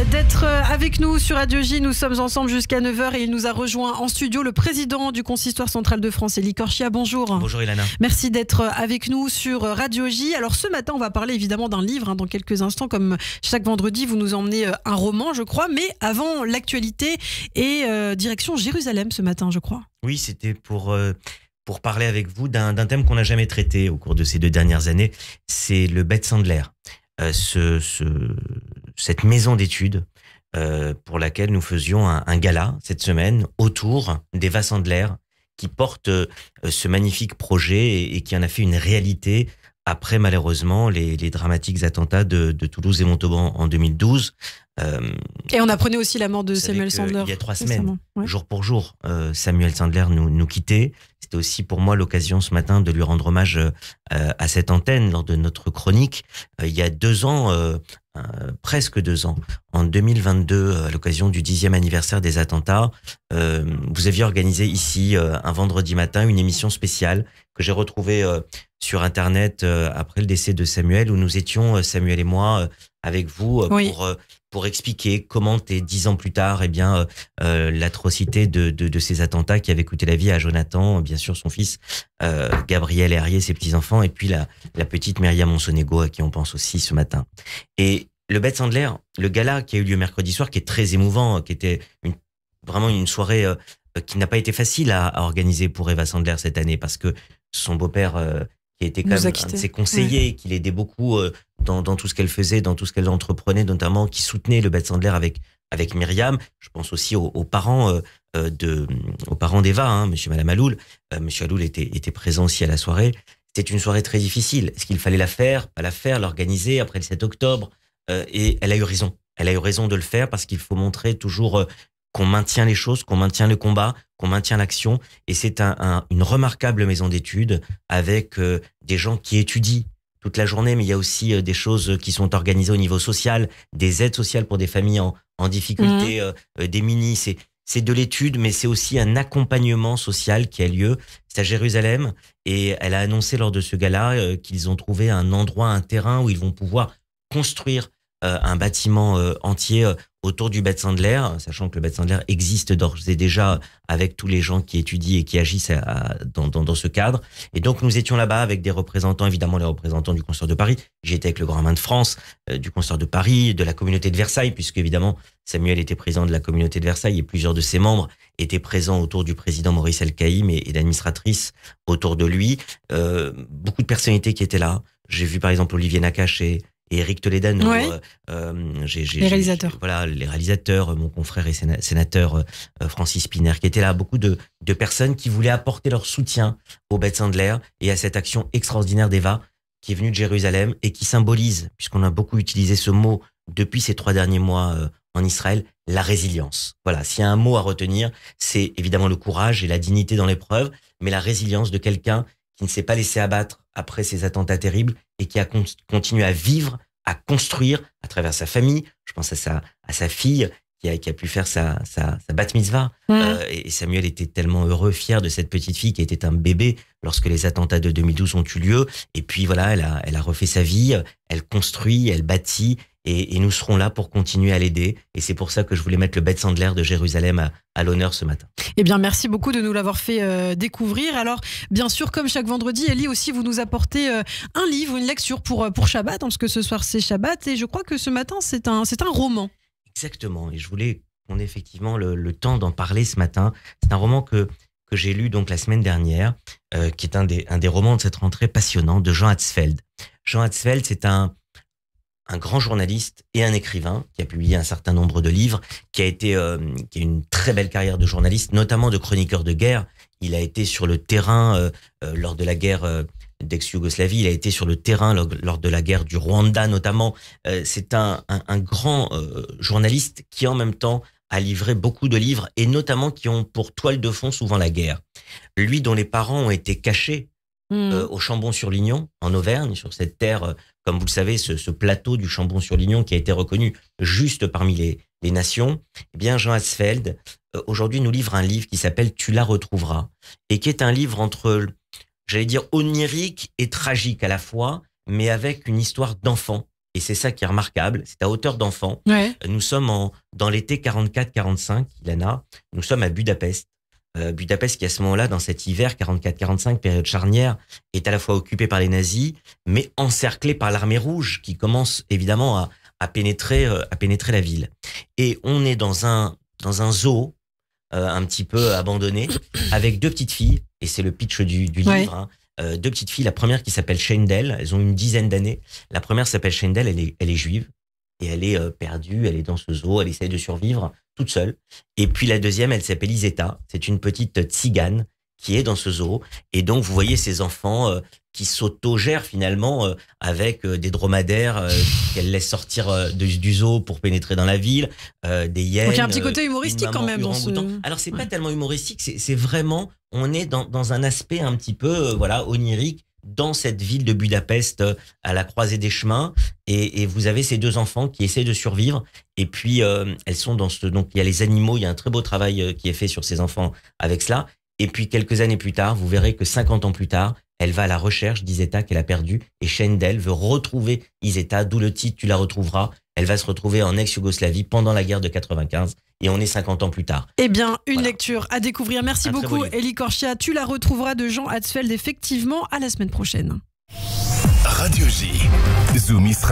d'être avec nous sur Radio J. Nous sommes ensemble jusqu'à 9h et il nous a rejoint en studio le président du Consistoire central de France, Élie Corchia. Bonjour. Bonjour Ilana. Merci d'être avec nous sur Radio J. Alors ce matin, on va parler évidemment d'un livre. Dans quelques instants, comme chaque vendredi, vous nous emmenez un roman, je crois. Mais avant l'actualité et direction Jérusalem ce matin, je crois. Oui, c'était pour parler avec vous d'un thème qu'on n'a jamais traité au cours de ces 2 dernières années. C'est le Beth Sandler. Cette maison d'études pour laquelle nous faisions un gala cette semaine autour d'Eva Sandler qui porte ce magnifique projet et qui en a fait une réalité après malheureusement les dramatiques attentats de Toulouse et Montauban en 2012. Et on apprenait aussi la mort de Samuel Sandler. Il y a 3 semaines, jour pour jour, Samuel Sandler nous quittait. C'était aussi pour moi l'occasion ce matin de lui rendre hommage à cette antenne lors de notre chronique. Il y a 2 ans, presque 2 ans, en 2022, à l'occasion du 10e anniversaire des attentats, vous aviez organisé ici, un vendredi matin, une émission spéciale que j'ai retrouvée sur Internet après le décès de Samuel, où nous étions, Samuel et moi, avec vous pour expliquer comment, 10 ans plus tard, l'atrocité de ces attentats qui avaient coûté la vie à Jonathan, bien sûr son fils, Gabriel Herrier, ses petits-enfants, et puis la petite Myriam Monsonego, à qui on pense aussi ce matin. Et le Beth Sandler, le gala qui a eu lieu mercredi soir, qui est très émouvant, qui était vraiment une soirée qui n'a pas été facile à organiser pour Eva Sandler cette année, parce que son beau-père... qui était quand même un de ses conseillers, qui l'aidait beaucoup dans tout ce qu'elle faisait, dans tout ce qu'elle entreprenait, notamment qui soutenait le Beth Sandler avec Myriam. Je pense aussi aux parents d'Eva, monsieur et madame Aloul. Monsieur Aloul était présent aussi à la soirée. C'était une soirée très difficile. Est-ce qu'il fallait la faire, pas la faire, l'organiser après le 7 octobre? Et elle a eu raison. Elle a eu raison de le faire parce qu'il faut montrer toujours qu'on maintient les choses, qu'on maintient le combat, qu'on maintient l'action. Et c'est une remarquable maison d'études avec des gens qui étudient toute la journée, mais il y a aussi des choses qui sont organisées au niveau social, des aides sociales pour des familles en difficulté, démunies. C'est de l'étude, mais c'est aussi un accompagnement social qui a lieu. C'est à Jérusalem. Et elle a annoncé lors de ce gala qu'ils ont trouvé un endroit, un terrain où ils vont pouvoir construire un bâtiment entier autour du Beth Sandler, sachant que le Beth Sandler existe d'ores et déjà avec tous les gens qui étudient et qui agissent dans ce cadre. Et donc, nous étions là-bas avec des représentants, évidemment les représentants du Consistoire de Paris. J'ai été avec le Grand Main de France, du Consistoire de Paris, de la communauté de Versailles, puisque évidemment, Samuel était président de la communauté de Versailles et plusieurs de ses membres étaient présents autour du président Maurice El-Kaïm et l'administratrice autour de lui. Beaucoup de personnalités qui étaient là. J'ai vu par exemple Olivier Nakache et Éric Toledano, les réalisateurs. Voilà, les réalisateurs, mon confrère et sénateur Francis Piner, qui étaient là, beaucoup de personnes qui voulaient apporter leur soutien au Beth Sandler et à cette action extraordinaire d'Eva qui est venue de Jérusalem et qui symbolise, puisqu'on a beaucoup utilisé ce mot depuis ces 3 derniers mois en Israël, la résilience. Voilà, s'il y a un mot à retenir, c'est évidemment le courage et la dignité dans l'épreuve, mais la résilience de quelqu'un qui ne s'est pas laissé abattre après ces attentats terribles et qui a continué à vivre, à construire à travers sa famille. Je pense à sa fille qui a pu faire sa bat mitzvah. Et Samuel était tellement heureux, fier de cette petite fille qui était un bébé lorsque les attentats de 2012 ont eu lieu. Et puis voilà, elle a refait sa vie, elle construit, elle bâtit. Et nous serons là pour continuer à l'aider. Et c'est pour ça que je voulais mettre le Beth Sandler de Jérusalem à l'honneur ce matin. Eh bien, merci beaucoup de nous l'avoir fait découvrir. Alors, bien sûr, comme chaque vendredi, Élie aussi, vous nous apportez un livre, une lecture pour Shabbat, parce que ce soir, c'est Shabbat. Et je crois que ce matin, c'est un roman. Exactement. Et je voulais qu'on ait effectivement le temps d'en parler ce matin. C'est un roman que j'ai lu donc la semaine dernière, qui est un des romans de cette rentrée passionnante de Jean Hatzfeld. Jean Hatzfeld, c'est un grand journaliste et un écrivain qui a publié un certain nombre de livres, qui a une très belle carrière de journaliste, notamment de chroniqueur de guerre. Il a été sur le terrain lors de la guerre d'ex-Yougoslavie, il a été sur le terrain lors de la guerre du Rwanda notamment. C'est un grand journaliste qui en même temps a livré beaucoup de livres et notamment qui ont pour toile de fond souvent la guerre. Lui dont les parents ont été cachés au Chambon-sur-Lignon, en Auvergne, sur cette terre, comme vous le savez, ce plateau du Chambon-sur-Lignon qui a été reconnu juste parmi les nations. Eh bien, Jean Hatzfeld, aujourd'hui, nous livre un livre qui s'appelle « Tu la retrouveras » et qui est un livre entre, j'allais dire, onirique et tragique à la fois, mais avec une histoire d'enfant Et c'est ça qui est remarquable. C'est à hauteur d'enfant. Ouais. Nous sommes dans l'été 44-45, Ilana. Nous sommes à Budapest. Budapest qui, à ce moment-là, dans cet hiver 44-45, période charnière, est à la fois occupée par les nazis, mais encerclée par l'armée rouge qui commence évidemment à pénétrer la ville. Et on est dans un zoo un petit peu abandonné avec deux petites filles, et c'est le pitch du livre. Hein. Deux petites filles, la première qui s'appelle Shendel, elles ont une dizaine d'années. La première s'appelle Shendel, elle est juive, et elle est perdue, elle est dans ce zoo, elle essaie de survivre toute seule. Et puis la deuxième, elle s'appelle Izeta, c'est une petite tzigane qui est dans ce zoo. Et donc, vous voyez ces enfants qui s'autogèrent finalement avec des dromadaires qu'elles laissent sortir du zoo pour pénétrer dans la ville, des hyènes. Donc il y a un petit côté humoristique quand même dans ce... Alors, c'est pas tellement humoristique, c'est vraiment, on est dans un aspect un petit peu onirique dans cette ville de Budapest à la croisée des chemins. Et vous avez ces deux enfants qui essaient de survivre. Et puis, elles sont donc il y a les animaux, il y a un très beau travail qui est fait sur ces enfants avec cela. Et puis, quelques années plus tard, vous verrez que 50 ans plus tard, elle va à la recherche d'Izeta qu'elle a perdue. Et Shendel veut retrouver Izeta, d'où le titre « Tu la retrouveras ». Elle va se retrouver en ex-Yougoslavie pendant la guerre de 95. Et on est 50 ans plus tard. Eh bien, une lecture à découvrir. Merci beaucoup, Elie Korchia. Tu la retrouveras de Jean Hatzfeld, effectivement, à la semaine prochaine. Radio J. Zoom Israël.